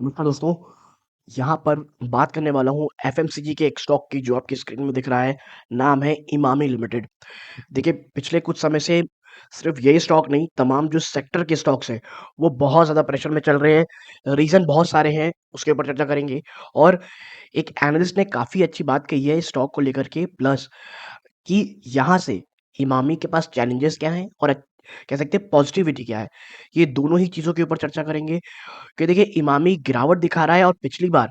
नमस्कार दोस्तों, यहाँ पर बात करने वाला हूँ एफएमसीजी के एक स्टॉक की जो आपकी स्क्रीन में दिख रहा है, नाम है इमामी लिमिटेड। देखिए, पिछले कुछ समय से सिर्फ यही स्टॉक नहीं, तमाम जो सेक्टर के स्टॉक्स हैं, वो बहुत ज़्यादा प्रेशर में चल रहे हैं। रीज़न बहुत सारे हैं, उसके ऊपर चर्चा करेंगे और एक एनालिस्ट ने काफ़ी अच्छी बात कही है इस स्टॉक को लेकर के प्लस कि यहाँ से इमामी के पास चैलेंजेस क्या हैं और कह सकते हैं पॉजिटिविटी क्या है। ये दोनों ही चीज़ों के ऊपर चर्चा करेंगे कि देखिए इमामी गिरावट दिखा रहा है और पिछली बार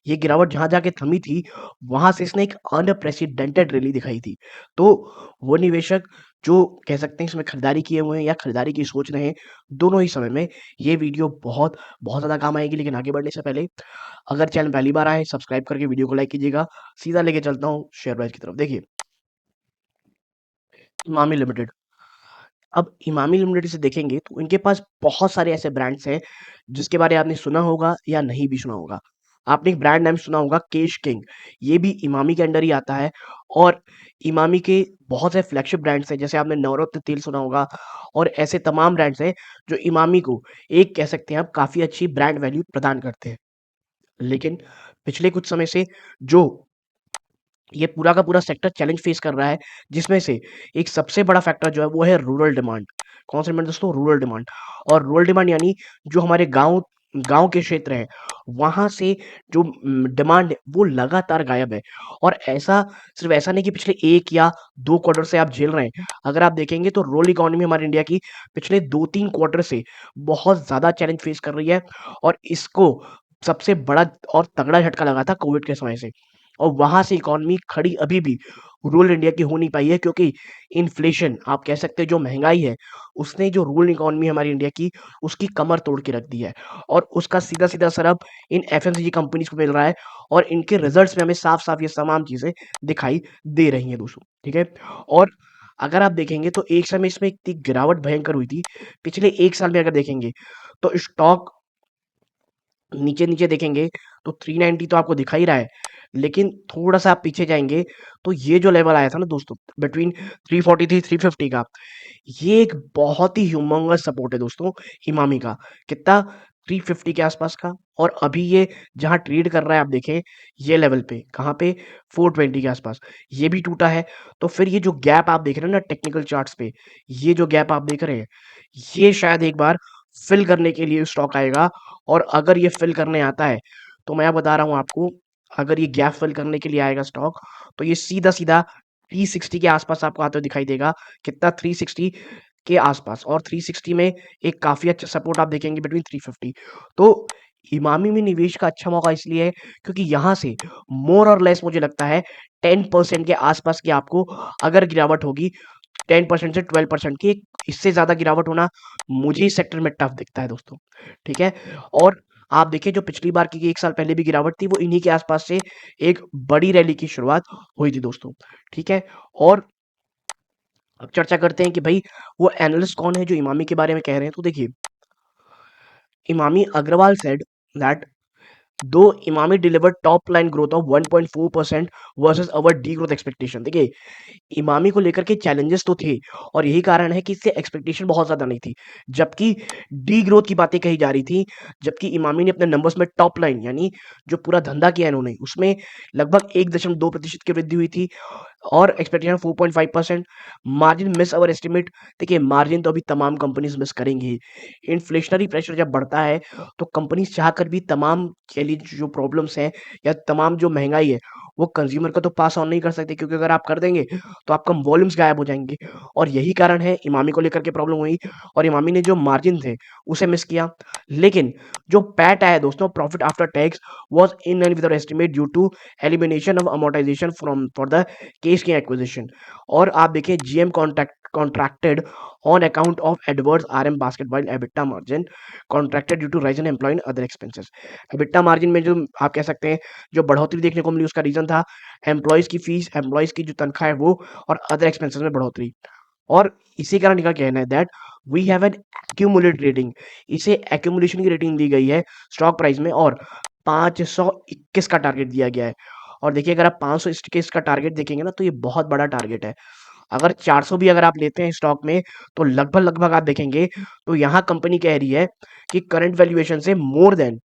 ये गिरावट जहाँ जाके थमी थी, वहाँ से इसने एक अनप्रेसिडेंटेड रैली दिखाई थी। तो वो निवेशक जो कह सकते हैं इसमें खरीदारी किए हुए हैं या खरीदारी की सोच रहे हैं, दोनों ही समय में ये वीडियो बहुत बहुत ज़्यादा काम आएगी। लेकिन आगे बढ़ने से पहले अगर चैनल पहली बार आए, सब्सक्राइब करके वीडियो को लाइक कीजिएगा। सीधा लेके चलता हूँ शेयर प्राइस की तरफ। देखिए, इमामी लिमिटेड। अब इमामी लिमिटेड से देखेंगे तो इनके पास बहुत सारे ऐसे ब्रांड्स हैं जिसके बारे में आपने सुना होगा या नहीं भी सुना होगा। आपने एक ब्रांड नाम सुना होगा केश किंग, ये भी इमामी के अंडर ही आता है और इमामी के बहुत से फ्लैगशिप ब्रांड्स हैं जैसे आपने नवरत्न तेल सुना होगा और ऐसे तमाम ब्रांड्स हैं जो इमामी को एक कह सकते हैं आप काफ़ी अच्छी ब्रांड वैल्यू प्रदान करते हैं। लेकिन पिछले कुछ समय से जो ये पूरा का पूरा सेक्टर चैलेंज फेस कर रहा है, जिसमें से एक सबसे बड़ा फैक्टर जो है वो है रूरल डिमांड। कौन सा डिमांड दोस्तों? Rural demand. और रूरल डिमांड यानी जो हमारे गाँव गाँव के क्षेत्र हैं, वहाँ से जो डिमांड है वो लगातार गायब है। और ऐसा सिर्फ़ ऐसा नहीं कि पिछले 1 या 2 क्वार्टर से आप झेल रहे हैं। अगर आप देखेंगे तो रूरल इकोनॉमी हमारे इंडिया की पिछले 2-3 क्वार्टर से बहुत ज़्यादा चैलेंज फेस कर रही है और इसको सबसे बड़ा और तगड़ा झटका लगा था कोविड के समय से। और वहाँ से इकॉनमी खड़ी अभी भी रूरल इंडिया की हो नहीं पाई है क्योंकि इन्फ्लेशन आप कह सकते हैं जो महँगाई है, उसने जो रूरल इकॉनमी हमारी इंडिया की उसकी कमर तोड़ के रख दी है। और उसका सीधा-सीधा असर अब इन एफएमसीजी कंपनीज़ को मिल रहा है और इनके रिज़ल्ट्स में हमें साफ-साफ ये तमाम चीज़ें दिखाई दे रही हैं दोस्तों, ठीक है? और अगर आप देखेंगे तो एक समय इसमें इतनी गिरावट भयंकर हुई थी, पिछले 1 साल में अगर देखेंगे तो स्टॉक नीचे-नीचे देखेंगे तो 390 तो आपको दिखा ही रहा है, लेकिन थोड़ा-सा आप पीछे जाएँगे तो ये जो लेवल आया था ना दोस्तों बिटवीन 343 350 का, ये एक बहुत ही ह्यूमंगस सपोर्ट है दोस्तों इमामी का। कितना? 350 के आसपास का। और अभी ये जहाँ ट्रेड कर रहा है आप देखें ये लेवल पे, कहाँ पे? 420 के आसपास, ये भी टूटा है। तो फिर ये जो गैप आप देख रहे हैं ना टेक्निकल चार्ट्स पे, ये जो गैप आप देख रहे हैं, ये शायद एक बार फिल करने के लिए स्टॉक आएगा और अगर ये फिल करने आता है, तो मैं बता रहा हूँ आपको, अगर ये गैप फिल करने के लिए आएगा स्टॉक, तो ये सीधा-सीधा 360 के आसपास आपको आते हुए दिखाई देगा। कितना? 360 के आसपास। और 360 में एक काफ़ी अच्छा सपोर्ट आप देखेंगे बिटवीन 350। तो इमामी में निवेश का अच्छा मौका इसलिए है क्योंकि यहाँ से मोर और लेस मुझे लगता है 10% के आसपास की आपको अगर गिरावट होगी, 10% से 12% की, इससे ज़्यादा गिरावट होना मुझे इस सेक्टर में टफ दिखता है दोस्तों, ठीक है? और आप देखिए जो पिछली बार की 1 साल पहले भी गिरावट थी, वो इन्हीं के आसपास से एक बड़ी रैली की शुरुआत हुई थी दोस्तों, ठीक है? और अब चर्चा करते हैं कि भई वो एनालिस्ट कौन है जो इमामी के बारे में कह रहे हैं? तो देखिए, Emami Agarwal said that Though Imami delivered top line growth of 1.4% versus our D growth expectation. देखिए, इमामी को लेकर के चैलेंजेस तो थे और यही कारण है कि इससे एक्सपेक्टेशन बहुत ज़्यादा नहीं थी। जबकि डी ग्रोथ की बातें कही जा रही थी, जबकि इमामी ने अपने नंबर्स में टॉप लाइन यानी जो पूरा धंधा किया इन्होंने, उसमें लगभग 1.2% की वृद्धि हुई थी और एक्सपेक्टेशन 4.5%। मार्जिन मिस अवर एस्टिमेट। देखिए, मार्जिन तो अभी तमाम कंपनीज मिस करेंगी ही। इन्फ्लेशनरी प्रेशर जब बढ़ता है तो कंपनीज चाहकर भी तमाम कह लीजिए जो प्रॉब्लम्स हैं या तमाम जो महंगाई है वो कंज्यूमर को तो पास ऑन नहीं कर सकते क्योंकि अगर आप कर देंगे तो आपका वॉल्यूम्स गायब हो जाएंगे। और यही कारण है इमामी को लेकर के प्रॉब्लम हुई और इमामी ने जो मार्जिन थे उसे मिस किया। लेकिन जो पैट आया दोस्तों, profit after tax, was in line with estimate due to elimination of amortization from for the case की एक्विजिशन। और आप देखिए GM contracted on account of adverse RM basket while EBITDA margin contracted due to rise in employ and other expenses. EBITDA margin में जो आप कह सकते हैं जो बढ़ोतरी देखने को मिली उसका रीजन था एम्प्लॉयज की फीस, एम्प्लॉयज की जो तनख्वाह है वो और अदर एक्सपेंसेस में बढ़ोतरी। और इसी कारण इनका कहना है that we have an accumulate rating, इसे एक्यूमुलेशन की रेटिंग दी गई है स्टॉक प्राइस में और 521 का टारगेट दिया गया है। और देखिए अगर आप 521 का टारगेट देखेंगे ना तो ये बहुत बड़ा टारगेट है। अगर 400 भी अगर आप लेते हैं स्टॉक में तो लगभग लगभग आप देखेंगे तो यहाँ कंपनी कह रही है कि करंट वैल्यूएशन से मोर देन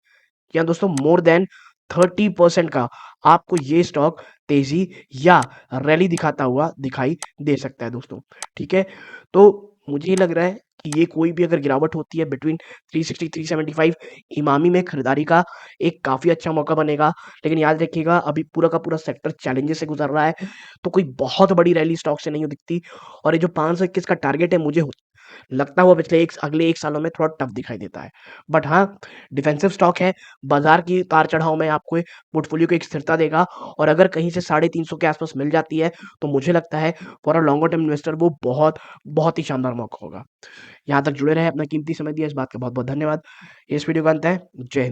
या दोस्तों मोर देन 30% का आपको ये स्टॉक तेजी या रैली दिखाता हुआ दिखाई दे सकता है दोस्तों। ठीक है, तो मुझे ये लग रहा है कि ये कोई भी अगर गिरावट होती है बिटवीन 360 375, इमामी में खरीदारी का एक काफी अच्छा मौका बनेगा। लेकिन याद रखिएगा अभी पूरा का पूरा सेक्टर चैलेंजेस से गुजर रहा है, तो कोई बहुत बड़ी रैली स्टॉक से नहीं दिखती। और ये जो 521 का टारगेट है मुझे लगता हुआ पिछले एक अगले 1 सालों में थोड़ा टफ दिखाई देता है। बट हाँ, डिफेंसिव स्टॉक है, बाजार की उतार-चढ़ाव में आपको पोर्टफोलियो को एक स्थिरता देगा। और अगर कहीं से 350 के आसपास मिल जाती है, तो मुझे लगता है for a longer term investor वो बहुत, बहुत ही शानदार मौका होगा। यहाँ तक जुड़े रहे, अपना कीमती समय दिया, इस बात का बहुत-बहुत धन्यवाद। इस वीडियो का अंत है। जय हिंद।